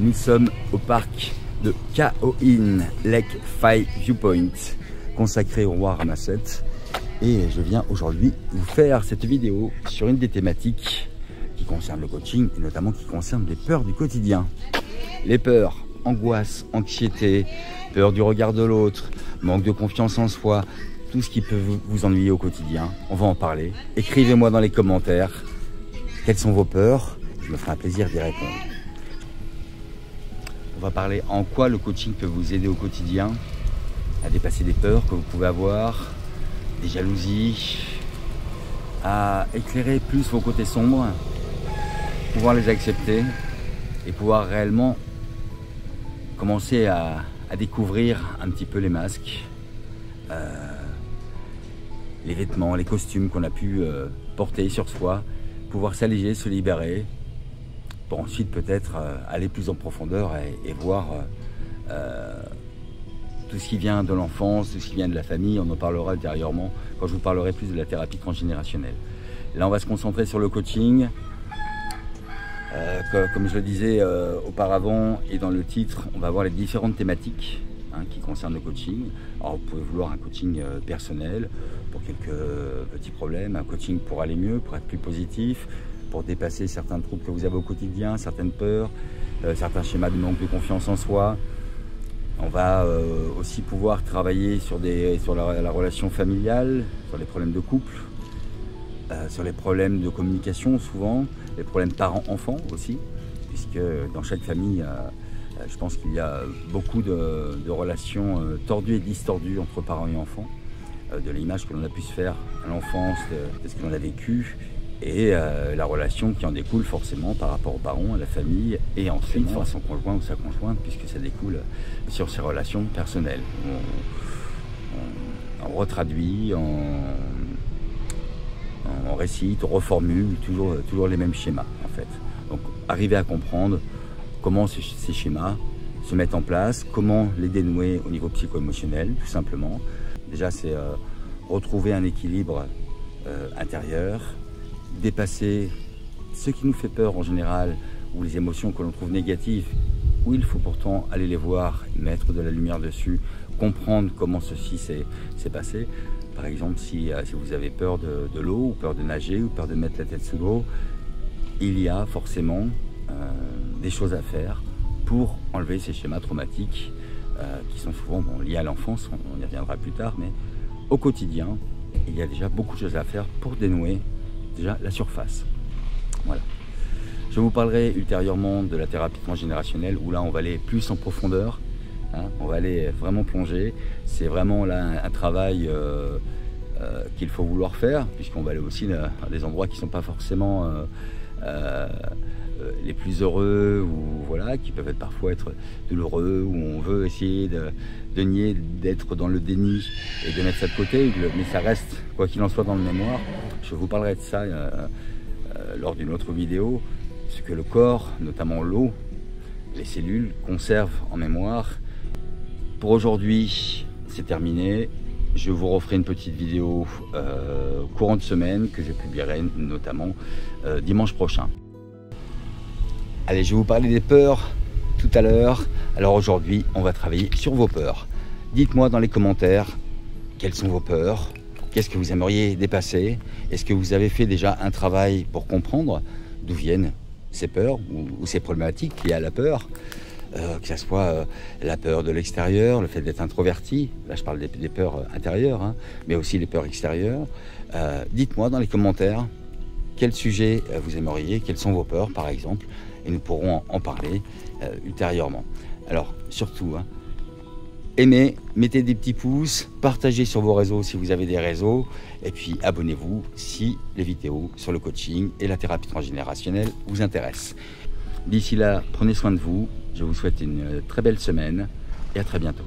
Nous sommes au parc de Caohine Lake Five Viewpoint, consacré au roi Ramesset. Et je viens aujourd'hui vous faire cette vidéo sur une des thématiques qui concerne le coaching et notamment qui concerne les peurs du quotidien. Les peurs, angoisse, anxiété, peur du regard de l'autre, manque de confiance en soi, tout ce qui peut vous ennuyer au quotidien. On va en parler. Écrivez-moi dans les commentaires quelles sont vos peurs. Je me ferai un plaisir d'y répondre. On va parler en quoi le coaching peut vous aider au quotidien à dépasser des peurs que vous pouvez avoir, des jalousies, à éclairer plus vos côtés sombres, pouvoir les accepter et pouvoir réellement commencer à découvrir un petit peu les masques, les vêtements, les costumes qu'on a pu porter sur soi, pouvoir s'alléger, se libérer, pour ensuite peut-être aller plus en profondeur et voir tout ce qui vient de l'enfance, tout ce qui vient de la famille. On en parlera ultérieurement quand je vous parlerai plus de la thérapie transgénérationnelle. Là, on va se concentrer sur le coaching. Comme je le disais auparavant et dans le titre, on va voir les différentes thématiques qui concernent le coaching. Alors, vous pouvez vouloir un coaching personnel pour quelques petits problèmes, un coaching pour aller mieux, pour être plus positif, pour dépasser certains troubles que vous avez au quotidien, certaines peurs, certains schémas de manque de confiance en soi. On va aussi pouvoir travailler sur la relation familiale, sur les problèmes de couple, sur les problèmes de communication souvent, les problèmes parents-enfants aussi, puisque dans chaque famille, je pense qu'il y a beaucoup de relations tordues et distordues entre parents et enfants, de l'image que l'on a pu se faire à l'enfance, de ce que l'on a vécu, et la relation qui en découle forcément par rapport aux parents, à la famille, et ensuite à son conjoint ou sa conjointe, puisque ça découle sur ses relations personnelles. On retraduit, on récite, on reformule toujours les mêmes schémas en fait. Donc arriver à comprendre comment ces schémas se mettent en place, comment les dénouer au niveau psycho-émotionnel tout simplement. Déjà c'est retrouver un équilibre intérieur, dépasser ce qui nous fait peur en général, ou les émotions que l'on trouve négatives, où il faut pourtant aller les voir, mettre de la lumière dessus, comprendre comment ceci s'est passé. Par exemple, si vous avez peur de l'eau, ou peur de nager, ou peur de mettre la tête sous l'eau, il y a forcément des choses à faire pour enlever ces schémas traumatiques qui sont souvent liés à l'enfance, on y reviendra plus tard, mais au quotidien, il y a déjà beaucoup de choses à faire pour dénouer déjà la surface. Voilà. Je vous parlerai ultérieurement de la thérapie transgénérationnelle où là on va aller plus en profondeur, on va aller vraiment plonger. C'est vraiment là un travail qu'il faut vouloir faire, puisqu'on va aller aussi à des endroits qui ne sont pas forcément les plus heureux, ou voilà, qui peuvent parfois être douloureux, où on veut essayer de nier, d'être dans le déni et de mettre ça de côté, mais ça reste, quoi qu'il en soit, dans le mémoire. Je vous parlerai de ça lors d'une autre vidéo, ce que le corps, notamment l'eau, les cellules, conservent en mémoire. Pour aujourd'hui, c'est terminé. Je vous referai une petite vidéo courant de semaine que je publierai notamment dimanche prochain. Allez, je vais vous parler des peurs tout à l'heure. Alors aujourd'hui, on va travailler sur vos peurs. Dites-moi dans les commentaires quelles sont vos peurs, qu'est-ce que vous aimeriez dépasser. Est-ce que vous avez fait déjà un travail pour comprendre d'où viennent ces peurs ou ces problématiques liées à la peur, que ce soit la peur de l'extérieur, le fait d'être introverti. Là, je parle des peurs intérieures, mais aussi les peurs extérieures. Dites-moi dans les commentaires quel sujet vous aimeriez, quelles sont vos peurs par exemple, et nous pourrons en parler ultérieurement. Alors surtout, aimez, mettez des petits pouces, partagez sur vos réseaux si vous avez des réseaux, et puis abonnez-vous si les vidéos sur le coaching et la thérapie transgénérationnelle vous intéressent. D'ici là, prenez soin de vous, je vous souhaite une très belle semaine et à très bientôt.